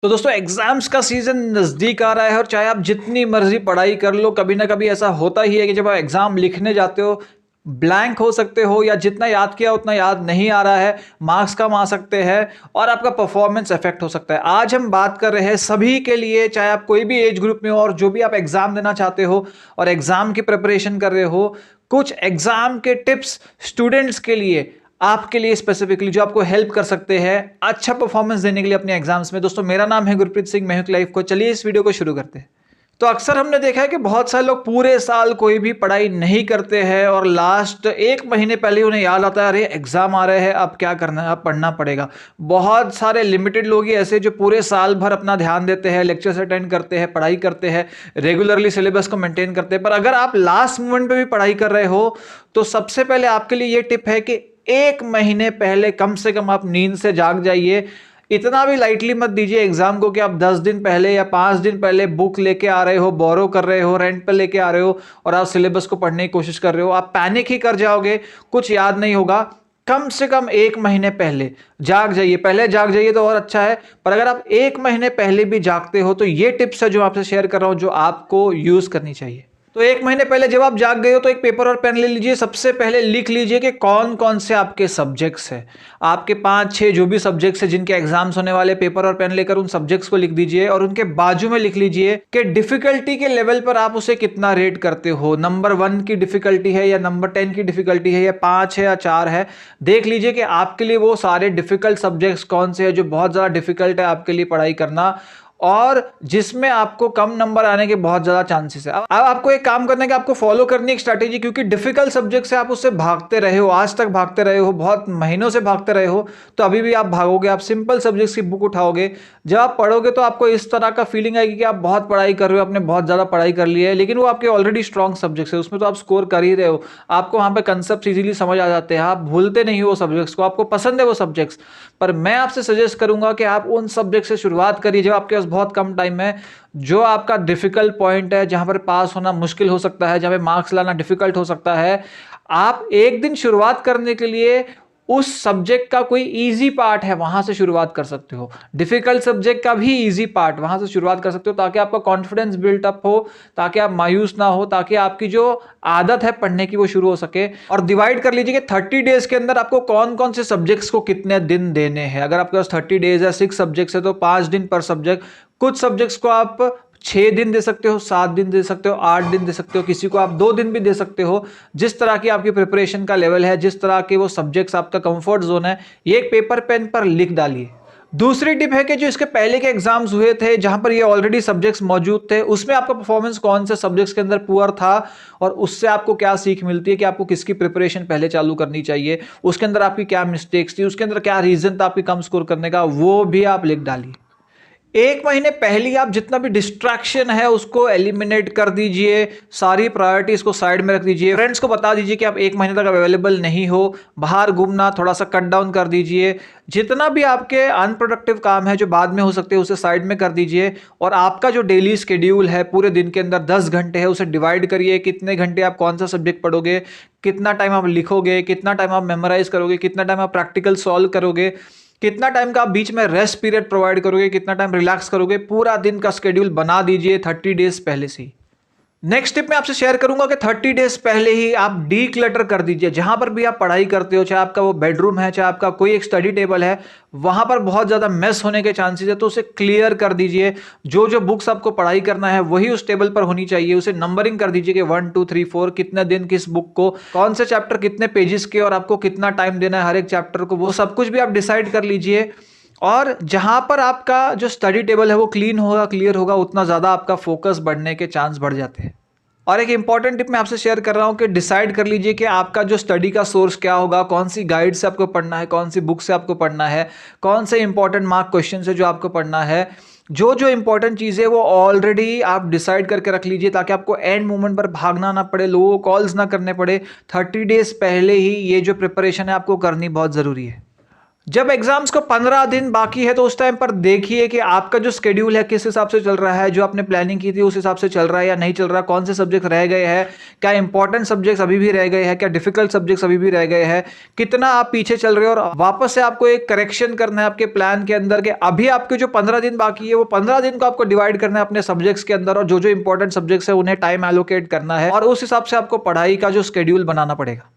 तो दोस्तों एग्जाम्स का सीजन नज़दीक आ रहा है और चाहे आप जितनी मर्जी पढ़ाई कर लो, कभी ना कभी ऐसा होता ही है कि जब आप एग्जाम लिखने जाते हो ब्लैंक हो सकते हो या जितना याद किया उतना याद नहीं आ रहा है, मार्क्स कम आ सकते हैं और आपका परफॉर्मेंस इफेक्ट हो सकता है। आज हम बात कर रहे हैं सभी के लिए, चाहे आप कोई भी एज ग्रुप में हो और जो भी आप एग्जाम देना चाहते हो और एग्जाम की प्रिपरेशन कर रहे हो, कुछ एग्जाम के टिप्स स्टूडेंट्स के लिए, आपके लिए स्पेसिफिकली जो आपको हेल्प कर सकते हैं अच्छा परफॉर्मेंस देने के लिए अपने एग्जाम्स में। दोस्तों मेरा नाम है गुरप्रीत सिंह, मैं हूं लाइफ को। चलिए इस वीडियो को शुरू करते हैं। तो अक्सर हमने देखा है कि बहुत सारे लोग पूरे साल कोई भी पढ़ाई नहीं करते हैं और लास्ट एक महीने पहले उन्हें याद आता है अरे एग्जाम आ रहे हैं, अब क्या करना है, अब पढ़ना पड़ेगा। बहुत सारे लिमिटेड लोग ही ऐसे जो पूरे साल भर अपना ध्यान देते हैं, लेक्चर्स अटेंड करते हैं, पढ़ाई करते हैं, रेगुलरली सिलेबस को मेंटेन करते हैं। पर अगर आप लास्ट मोमेंट पे भी पढ़ाई कर रहे हो तो सबसे पहले आपके लिए ये टिप है कि एक महीने पहले कम से कम आप नींद से जाग जाइए। इतना भी लाइटली मत दीजिए एग्जाम को कि आप 10 दिन पहले या 5 दिन पहले बुक लेके आ रहे हो, बोरो कर रहे हो, रेंट पे लेके आ रहे हो और आप सिलेबस को पढ़ने की कोशिश कर रहे हो। आप पैनिक ही कर जाओगे, कुछ याद नहीं होगा। कम से कम एक महीने पहले जाग जाइए। पहले जाग जाइए तो और अच्छा है, पर अगर आप एक महीने पहले भी जागते हो तो ये टिप्स है जो आपसे शेयर कर रहा हूं, जो आपको यूज करनी चाहिए। तो एक महीने पहले जब आप जाग गए हो तो एक पेपर और पेन ले लीजिए। सबसे पहले लिख लीजिए कि कौन कौन से आपके सब्जेक्ट्स हैं। आपके 5-6 जो भी सब्जेक्ट्स हैं जिनके एग्जाम्स होने वाले, पेपर और पेन लेकर उन सब्जेक्ट्स को लिख दीजिए और उनके बाजू में लिख लीजिए कि डिफिकल्टी के लेवल पर आप उसे कितना रेट करते हो। नंबर 1 की डिफिकल्टी है या नंबर 10 की डिफिकल्टी है या 5 है या 4 है। देख लीजिए कि आपके लिए वो सारे डिफिकल्ट सब्जेक्ट्स कौन से हैं जो बहुत ज्यादा डिफिकल्ट है आपके लिए पढ़ाई करना और जिसमें आपको कम नंबर आने के बहुत ज्यादा चांसेस है। अब आपको एक काम करना है कि आपको फॉलो करनी है एक स्ट्रैटेजी, क्योंकि डिफिकल्ट सब्जेक्ट से आप उससे भागते रहे हो, आज तक भागते रहे हो, बहुत महीनों से भागते रहे हो, तो अभी भी आप भागोगे। आप सिंपल सब्जेक्ट्स की बुक उठाओगे, जब आप पढ़ोगे तो आपको इस तरह का फीलिंग आएगी कि आप बहुत पढ़ाई कर रहे हो, आपने बहुत ज्यादा पढ़ाई कर ली है, लेकिन वो आपके ऑलरेडी स्ट्रॉन्ग सब्जेक्ट्स है, उसमें तो आप स्कोर कर ही रहे हो। आपको वहां पे कंसेप्ट इजीली समझ आ जाते हैं, आप भूलते नहीं हो वो सब्जेक्ट्स को, आपको पसंद है वो सब्जेक्ट्स। पर मैं आपसे सजेस्ट करूंगा कि आप उन सब्जेक्ट से शुरुआत करिए जब आपके पास बहुत कम टाइम है, जो आपका डिफिकल्ट पॉइंट है, जहां पर पास होना मुश्किल हो सकता है, जहां पे मार्क्स लाना डिफिकल्ट हो सकता है। आप एक दिन शुरुआत करने के लिए उस सब्जेक्ट का कोई इजी पार्ट है वहां से शुरुआत कर सकते हो। डिफिकल्ट सब्जेक्ट का भी इजी पार्ट वहां से शुरुआत कर सकते हो, ताकि आपका कॉन्फिडेंस बिल्ट अप हो, ताकि आप मायूस ना हो, ताकि आपकी जो आदत है पढ़ने की वो शुरू हो सके। और डिवाइड कर लीजिए कि 30 डेज के अंदर आपको कौन कौन से सब्जेक्ट्स को कितने दिन देने हैं। अगर आपके पास 30 डेज है, 6 सब्जेक्ट्स है तो 5 दिन पर सब्जेक्ट। कुछ सब्जेक्ट्स को आप 6 दिन दे सकते हो, 7 दिन दे सकते हो, 8 दिन दे सकते हो, किसी को आप 2 दिन भी दे सकते हो। जिस तरह की आपकी प्रिपरेशन का लेवल है, जिस तरह के वो सब्जेक्ट्स आपका कंफर्ट जोन है, ये एक पेपर पेन पर लिख डालिए। दूसरी टिप है कि जो इसके पहले के एग्जाम्स हुए थे जहां पर ये ऑलरेडी सब्जेक्ट्स मौजूद थे, उसमें आपका परफॉर्मेंस कौन से सब्जेक्ट्स के अंदर पुअर था और उससे आपको क्या सीख मिलती है कि आपको किसकी प्रिपरेशन पहले चालू करनी चाहिए, उसके अंदर आपकी क्या मिस्टेक्स थी, उसके अंदर क्या रीजन था आपकी कम स्कोर करने का, वो भी आप लिख डालिए। एक महीने पहले ही आप जितना भी डिस्ट्रैक्शन है उसको एलिमिनेट कर दीजिए, सारी प्रायोरिटीज को साइड में रख दीजिए। फ्रेंड्स को बता दीजिए कि आप एक महीने तक अवेलेबल नहीं हो, बाहर घूमना थोड़ा सा कट डाउन कर दीजिए। जितना भी आपके अनप्रोडक्टिव काम है जो बाद में हो सकते हैं उसे साइड में कर दीजिए और आपका जो डेली शेड्यूल है पूरे दिन के अंदर 10 घंटे है, उसे डिवाइड करिए। कितने घंटे आप कौन सा सब्जेक्ट पढ़ोगे, कितना टाइम आप लिखोगे, कितना टाइम आप मेमोराइज करोगे, कितना टाइम आप प्रैक्टिकल सॉल्व करोगे, कितना टाइम का आप बीच में रेस्ट पीरियड प्रोवाइड करोगे, कितना टाइम रिलैक्स करोगे। पूरा दिन का शेड्यूल बना दीजिए 30 डेज पहले से ही। नेक्स्ट टिप मैं आपसे शेयर करूंगा कि 30 डेज पहले ही आप डी क्लटर कर दीजिए। जहां पर भी आप पढ़ाई करते हो, चाहे आपका वो बेडरूम है, चाहे आपका कोई एक स्टडी टेबल है, वहां पर बहुत ज्यादा मेस होने के चांसेस है, तो उसे क्लियर कर दीजिए। जो जो बुक्स आपको पढ़ाई करना है वही उस टेबल पर होनी चाहिए। उसे नंबरिंग कर दीजिए कि 1 2 3 4, कितने दिन किस बुक को, कौन से चैप्टर कितने पेजेस के और आपको कितना टाइम देना है हर एक चैप्टर को, वो सब कुछ भी आप डिसाइड कर लीजिए। और जहां पर आपका जो स्टडी टेबल है वो क्लीन होगा, क्लियर होगा, उतना ज्यादा आपका फोकस बढ़ने के चांस बढ़ जाते हैं। और एक इंपॉर्टेंट टिप मैं आपसे शेयर कर रहा हूं कि डिसाइड कर लीजिए कि आपका जो स्टडी का सोर्स क्या होगा, कौन सी गाइड से आपको पढ़ना है, कौन सी बुक से आपको पढ़ना है, कौन से इंपॉर्टेंट मार्क क्वेश्चन है जो आपको पढ़ना है। जो जो इंपॉर्टेंट चीज़ें वो ऑलरेडी आप डिसाइड करके रख लीजिए, ताकि आपको एंड मोमेंट पर भागना ना पड़े, लोगों को कॉल्स ना करने पड़े। 30 डेज पहले ही ये जो प्रिपरेशन है आपको करनी बहुत ज़रूरी है। जब एग्जाम्स को 15 दिन बाकी है तो उस टाइम पर देखिए कि आपका जो शेड्यूल है किस हिसाब से चल रहा है, जो आपने प्लानिंग की थी उस हिसाब से चल रहा है या नहीं चल रहा है, कौन से सब्जेक्ट रह गए हैं, क्या इंपॉर्टेंट सब्जेक्ट्स अभी भी रह गए हैं, क्या डिफिकल्ट सब्जेक्ट्स अभी भी रह गए हैं, कितना आप पीछे चल रहे हो, और वापस से आपको एक करेक्शन करना है आपके प्लान के अंदर के अभी आपके जो 15 दिन बाकी है वो 15 दिन को आपको डिवाइड करना है अपने सब्जेक्ट्स के अंदर, और जो जो इंपॉर्टेंट सब्जेक्ट्स है उन्हें टाइम एलोकेट करना है और उस हिसाब से आपको पढ़ाई का जो शेड्यूल बनाना पड़ेगा।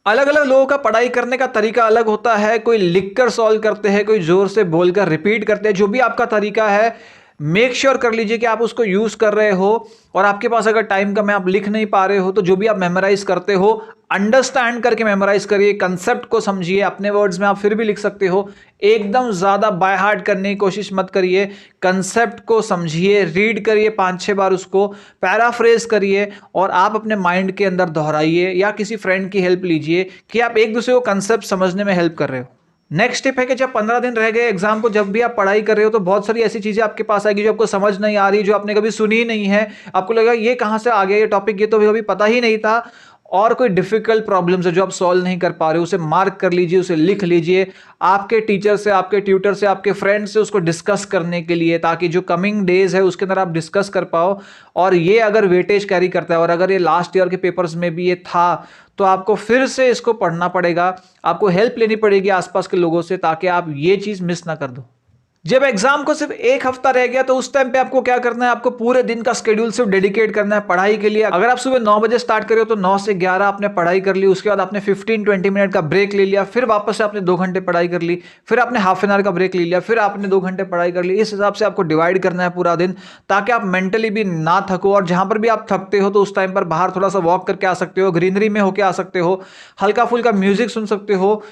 अलग अलग लोगों का पढ़ाई करने का तरीका अलग होता है, कोई लिखकर सॉल्व करते हैं, कोई जोर से बोलकर रिपीट करते हैं। जो भी आपका तरीका है मेक श्योर कर लीजिए कि आप उसको यूज कर रहे हो, और आपके पास अगर टाइम कम है आप लिख नहीं पा रहे हो तो जो भी आप मेमोराइज करते हो अंडरस्टैंड करके मेमोराइज करिए, कंसेप्ट को समझिए, अपने वर्ड्स में आप फिर भी लिख सकते हो, एकदम ज्यादा बाय हार्ट करने की कोशिश मत करिए, कंसेप्ट को समझिए, रीड करिए 5-6 बार, उसको पैराफ्रेज करिए और आप अपने माइंड के अंदर दोहराइए या किसी फ्रेंड की हेल्प लीजिए कि आप एक दूसरे को कंसेप्ट समझने में हेल्प कर रहे हो। नेक्स्ट स्टेप है कि जब 15 दिन रह गए एग्जाम को, जब भी आप पढ़ाई कर रहे हो तो बहुत सारी ऐसी चीजें आपके पास आएगी जो आपको समझ नहीं आ रही, जो आपने कभी सुनी ही नहीं है, आपको लगेगा ये कहां से आ गया ये टॉपिक, ये तो कभी पता ही नहीं था, और कोई डिफिकल्ट प्रॉब्लम्स है जो आप सॉल्व नहीं कर पा रहे हो उसे मार्क कर लीजिए, उसे लिख लीजिए आपके टीचर से, आपके ट्यूटर से, आपके फ्रेंड से उसको डिस्कस करने के लिए, ताकि जो कमिंग डेज है उसके अंदर आप डिस्कस कर पाओ। और ये अगर वेटेज कैरी करता है और अगर ये लास्ट ईयर के पेपर्स में भी ये था तो आपको फिर से इसको पढ़ना पड़ेगा, आपको हेल्प लेनी पड़ेगी आसपास के लोगों से, ताकि आप ये चीज मिस ना कर दो। जब एग्जाम को सिर्फ एक हफ्ता रह गया तो उस टाइम पे आपको क्या करना है, आपको पूरे दिन का शेड्यूल सिर्फ डेडिकेट करना है पढ़ाई के लिए। अगर आप सुबह 9 बजे स्टार्ट करो तो 9 से 11 आपने पढ़ाई कर ली, उसके बाद आपने 15-20 मिनट का ब्रेक ले लिया, फिर वापस से आपने 2 घंटे पढ़ाई कर ली, फिर आपने हाफ एन आवर का ब्रेक ले लिया, फिर आपने 2 घंटे पढ़ाई कर ली। इस हिसाब से आपको डिवाइड करना है पूरा दिन, ताकि आप मेंटली भी ना थको, और जहां पर भी आप थकते हो तो उस टाइम पर बाहर थोड़ा सा वॉक करके आ सकते हो, ग्रीनरी में होके आ सकते हो, हल्का फुल्का म्यूजिक सुन सकते हो,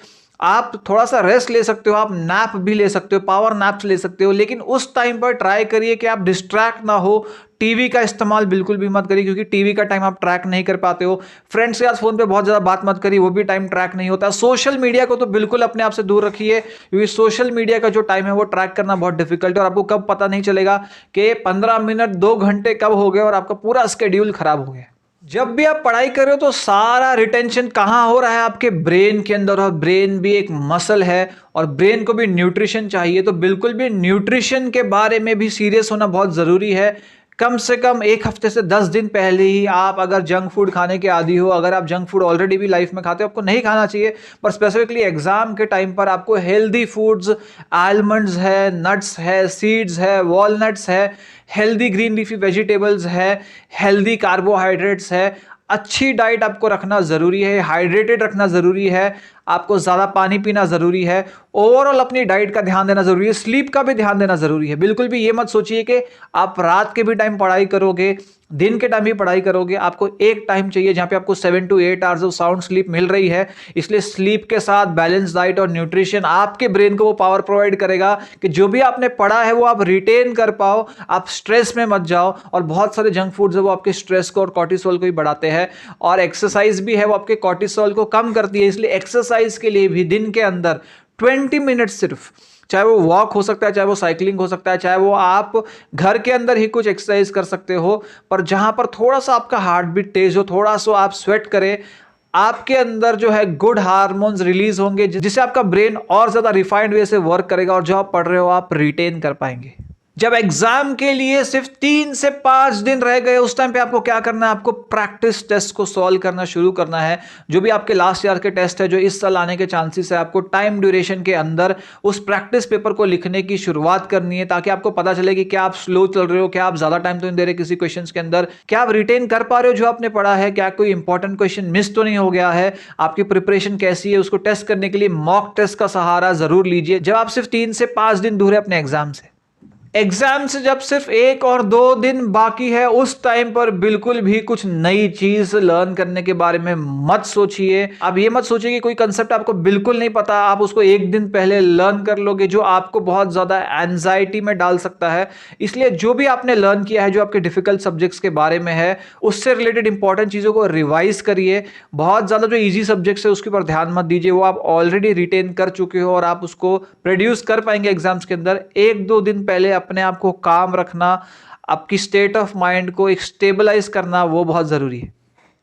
आप थोड़ा सा रेस्ट ले सकते हो, आप नैप भी ले सकते हो, पावर नैप्स ले सकते हो। लेकिन उस टाइम पर ट्राई करिए कि आप डिस्ट्रैक्ट ना हो, टीवी का इस्तेमाल बिल्कुल भी मत करिए, क्योंकि टीवी का टाइम आप ट्रैक नहीं कर पाते हो। फ्रेंड्स के साथ फोन पे बहुत ज्यादा बात मत करिए, वो भी टाइम ट्रैक नहीं होता। सोशल मीडिया को तो बिल्कुल अपने आप से दूर रखिए, क्योंकि सोशल मीडिया का जो टाइम है वो ट्रैक करना बहुत डिफिकल्ट है, और आपको कब पता नहीं चलेगा कि 15 मिनट 2 घंटे कब हो गए और आपका पूरा स्केड्यूल खराब हो गया। जब भी आप पढ़ाई कर रहे हो तो सारा रिटेंशन कहाँ हो रहा है, आपके ब्रेन के अंदर, और ब्रेन भी एक मसल है और ब्रेन को भी न्यूट्रिशन चाहिए, तो बिल्कुल भी न्यूट्रिशन के बारे में भी सीरियस होना बहुत ज़रूरी है। कम से कम 1 हफ्ते से 10 दिन पहले ही आप अगर जंक फूड खाने के आदी हो, अगर आप जंक फूड ऑलरेडी भी लाइफ में खाते हो, आपको नहीं खाना चाहिए, पर स्पेसिफिकली एग्जाम के टाइम पर आपको हेल्दी फूड्स, आलमंड्स है, नट्स है, सीड्स है, वॉलनट्स है, हेल्दी ग्रीन लीफी वेजिटेबल्स है, हेल्दी कार्बोहाइड्रेट्स है, अच्छी डाइट आपको रखना ज़रूरी है, हाइड्रेटेड रखना ज़रूरी है, आपको ज़्यादा पानी पीना ज़रूरी है, ओवरऑल अपनी डाइट का ध्यान देना ज़रूरी है, स्लीप का भी ध्यान देना ज़रूरी है। बिल्कुल भी ये मत सोचिए कि आप रात के भी टाइम पढ़ाई करोगे, दिन के टाइम भी पढ़ाई करोगे, आपको एक टाइम चाहिए जहाँ पे आपको 7 to 8 hours of sound sleep मिल रही है। इसलिए स्लीप के साथ बैलेंस डाइट और न्यूट्रिशन आपके ब्रेन को वो पावर प्रोवाइड करेगा कि जो भी आपने पढ़ा है वो आप रिटेन कर पाओ, आप स्ट्रेस में मत जाओ। और बहुत सारे जंक फूड्स है वो आपके स्ट्रेस को और कॉर्टिसोल को ही बढ़ाते हैं, और एक्सरसाइज भी है वो आपके कॉर्टिसोल को कम करती है। इसलिए एक्सरसाइज के लिए भी दिन के अंदर 20 मिनट सिर्फ, चाहे वो वॉक हो सकता है, चाहे वो साइकिलिंग हो सकता है, चाहे वो आप घर के अंदर ही कुछ एक्सरसाइज कर सकते हो, पर जहां पर थोड़ा सा आपका हार्ट बीट तेज हो, थोड़ा सा आप स्वेट करें, आपके अंदर जो है गुड हार्मोन्स रिलीज होंगे, जिससे आपका ब्रेन और ज्यादा रिफाइंड वे से वर्क करेगा, और जो आप पढ़ रहे हो आप रिटेन कर पाएंगे। जब एग्जाम के लिए सिर्फ 3 से 5 दिन रह गए उस टाइम पे आपको क्या करना है, आपको प्रैक्टिस टेस्ट को सॉल्व करना शुरू करना है। जो भी आपके लास्ट ईयर के टेस्ट है जो इस साल आने के चांसेस है, आपको टाइम ड्यूरेशन के अंदर उस प्रैक्टिस पेपर को लिखने की शुरुआत करनी है, ताकि आपको पता चले कि क्या आप स्लो चल रहे हो, क्या आप ज्यादा टाइम तो नहीं दे रहे किसी क्वेश्चन के अंदर, क्या आप रिटेन कर पा रहे हो जो आपने पढ़ा है, क्या कोई इंपॉर्टेंट क्वेश्चन मिस तो नहीं हो गया है, आपकी प्रिपरेशन कैसी है। उसको टेस्ट करने के लिए मॉक टेस्ट का सहारा जरूर लीजिए जब आप सिर्फ 3 से 5 दिन दूर है अपने एग्जाम से। एग्जाम से जब सिर्फ 1 और 2 दिन बाकी है उस टाइम पर बिल्कुल भी कुछ नई चीज लर्न करने के बारे में मत सोचिए। अब ये मत सोचिए कि कोई कंसेप्ट आपको बिल्कुल नहीं पता, आप उसको 1 दिन पहले लर्न कर लोगे, जो आपको बहुत ज्यादा एंजाइटी में डाल सकता है। इसलिए जो भी आपने लर्न किया है, जो आपके डिफिकल्ट सब्जेक्ट्स के बारे में है, उससे रिलेटेड इंपॉर्टेंट चीजों को रिवाइज करिए। बहुत ज्यादा जो इजी सब्जेक्ट्स है उसके ऊपर ध्यान मत दीजिए, वो आप ऑलरेडी रिटेन कर चुके हो और आप उसको प्रोड्यूस कर पाएंगे एग्जाम्स के अंदर। 1-2 दिन पहले अपने आप को काम रखना, आपकी स्टेट ऑफ माइंड को एक स्टेबलाइज करना, वो बहुत जरूरी है।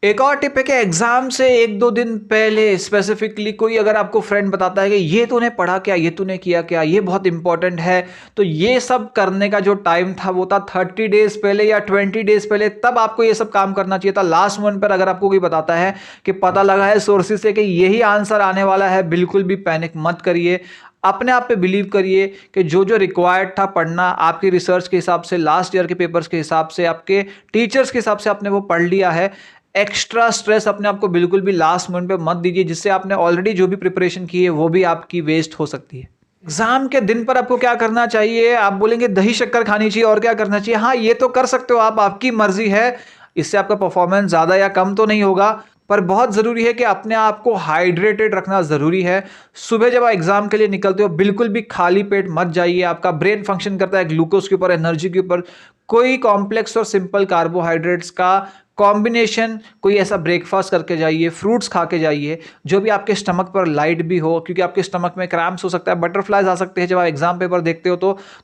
एक और टिप है कि एग्जाम से 1-2 दिन पहले स्पेसिफिकली कोई अगर आपको फ्रेंड बताता है कि ये तूने पढ़ा क्या, ये तूने किया क्या, ये बहुत इंपॉर्टेंट है, तो ये सब करने का जो टाइम था वो था 30 डेज पहले या 20 डेज पहले, तब आपको ये सब काम करना चाहिए था। लास्ट मोमेंट पर अगर आपको कोई बताता है कि पता लगा है सोर्सेज से कि यही आंसर आने वाला है, बिल्कुल भी पैनिक मत करिए। अपने आप पे बिलीव करिए कि जो जो रिक्वायर्ड था पढ़ना, आपकी रिसर्च के हिसाब से, लास्ट ईयर के पेपर्स के हिसाब से, आपके टीचर्स के हिसाब से आपने वो पढ़ लिया है। एक्स्ट्रा स्ट्रेस अपने आप को बिल्कुल भी लास्ट मोमेंट पे मत दीजिए, जिससे आपने ऑलरेडी जो भी प्रिपरेशन की है वो भी आपकी वेस्ट हो सकती है। एग्जाम के दिन पर आपको क्या करना चाहिए? आप बोलेंगे दही शक्कर खानी चाहिए और क्या करना चाहिए? हाँ, ये तो कर सकते हो आप, आपकी मर्जी है। इससे आपका परफॉर्मेंस ज्यादा या कम तो नहीं होगा, पर बहुत जरूरी है कि अपने आप को हाइड्रेटेड रखना जरूरी है। सुबह जब आप एग्जाम के लिए निकलते हो बिल्कुल भी खाली पेट मत जाइए। आपका ब्रेन फंक्शन करता है ग्लूकोज के ऊपर, एनर्जी के ऊपर। कोई कॉम्प्लेक्स और सिंपल कार्बोहाइड्रेट्स का कॉम्बिनेशन, कोई ऐसा ब्रेकफास्ट करके जाइए, फ्रूट्स खा के जाइए जो भी आपके स्टमक पर लाइट भी हो, क्योंकि आपके स्टमक में क्रैम्प्स हो सकता है, बटरफ्लाइज आ सकते हैं जब आप एग्जाम पेपर देखते हो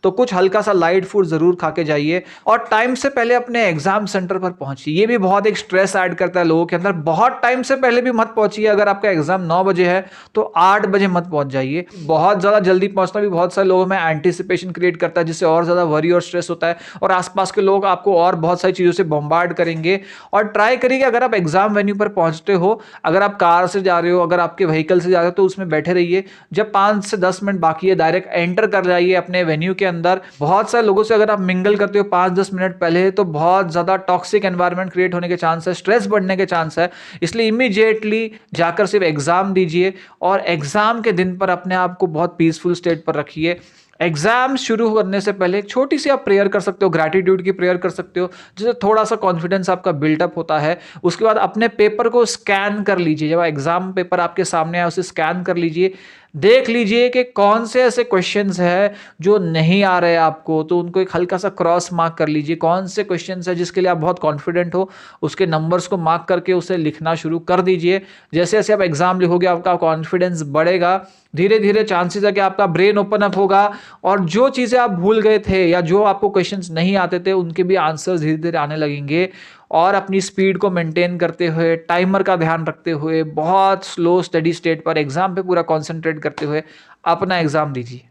तो कुछ हल्का सा लाइट फूड जरूर खा के जाइए और टाइम से पहले अपने एग्जाम सेंटर पर पहुंचिए। ये भी बहुत एक स्ट्रेस ऐड करता है लोगों के अंदर। बहुत टाइम से पहले भी मत पहुंचिए। अगर आपका एग्जाम 9 बजे है तो 8 बजे मत पहुंच जाइए। बहुत ज्यादा जल्दी पहुंचना भी बहुत सारे लोगों में एंटीसिपेशन क्रिएट करता है, जिससे और ज्यादा वरी और स्ट्रेस होता है और आसपास के लोग आपको और बहुत सारी चीजों से बॉम्बार्ड करेंगे। और ट्राई करिए अगर आप एग्जाम वेन्यू पर पहुंचते हो, अगर आप कार से जा रहे हो, अगर आपके व्हीकल से जा रहे हो, तो उसमें बैठे रहिए। जब 5 से 10 मिनट बाकी है डायरेक्ट एंटर कर जाइए अपने वेन्यू के अंदर। बहुत सारे लोगों से अगर आप मिंगल करते हो 5-10 मिनट पहले, तो बहुत ज्यादा टॉक्सिक एनवायरनमेंट क्रिएट होने के चांस है, स्ट्रेस बढ़ने के चांस है। इसलिए इमीडिएटली जाकर सिर्फ एग्जाम दीजिए और एग्जाम के दिन पर अपने आप को बहुत पीसफुल स्टेट पर रखिए। एग्जाम शुरू करने से पहले एक छोटी सी आप प्रेयर कर सकते हो, ग्रैटिट्यूड की प्रेयर कर सकते हो, जिससे थोड़ा सा कॉन्फिडेंस आपका बिल्टअप होता है। उसके बाद अपने पेपर को स्कैन कर लीजिए। जब एग्जाम पेपर आपके सामने आए उसे स्कैन कर लीजिए, देख लीजिए कि कौन से ऐसे क्वेश्चंस है जो नहीं आ रहे आपको, तो उनको एक हल्का सा क्रॉस मार्क कर लीजिए। कौन से क्वेश्चंस है जिसके लिए आप बहुत कॉन्फिडेंट हो, उसके नंबर्स को मार्क करके उसे लिखना शुरू कर दीजिए। जैसे जैसे आप एग्जाम लिखोगे आपका कॉन्फिडेंस बढ़ेगा, धीरे धीरे चांसेस है कि आपका ब्रेन ओपन अप होगा और जो चीजें आप भूल गए थे या जो आपको क्वेश्चंस नहीं आते थे उनके भी आंसर्स धीरे धीरे आने लगेंगे। और अपनी स्पीड को मेंटेन करते हुए, टाइमर का ध्यान रखते हुए, बहुत स्लो स्टडी स्टेट पर एग्जाम पे पूरा कंसंट्रेट करते हुए अपना एग्जाम दीजिए।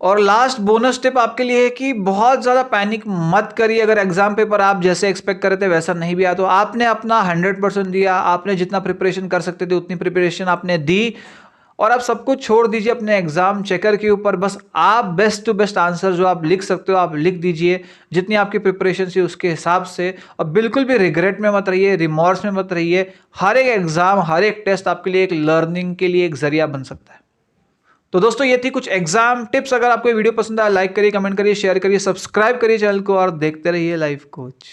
और लास्ट बोनस टिप आपके लिए है कि बहुत ज़्यादा पैनिक मत करिए। अगर एग्जाम पेपर आप जैसे एक्सपेक्ट कर रहे थे वैसा नहीं भी आया, तो आपने अपना 100% दिया, आपने जितना प्रिपरेशन कर सकते थे उतनी प्रिपरेशन आपने दी और आप सब कुछ छोड़ दीजिए अपने एग्जाम चेकर के ऊपर। बस आप बेस्ट टू बेस्ट आंसर जो आप लिख सकते हो आप लिख दीजिए, जितनी आपकी प्रिपरेशन थी उसके हिसाब से। और बिल्कुल भी रिग्रेट में मत रहिए, रिमॉर्स में मत रहिए। हर एक एग्जाम, हर एक टेस्ट आपके लिए एक लर्निंग के लिए एक जरिया बन सकता है। तो दोस्तों ये थी कुछ एग्जाम टिप्स। अगर आपको ये वीडियो पसंद आया लाइक करिए, कमेंट करिए, शेयर करिए, सब्सक्राइब करिए चैनल को और देखते रहिए लाइफ कोच।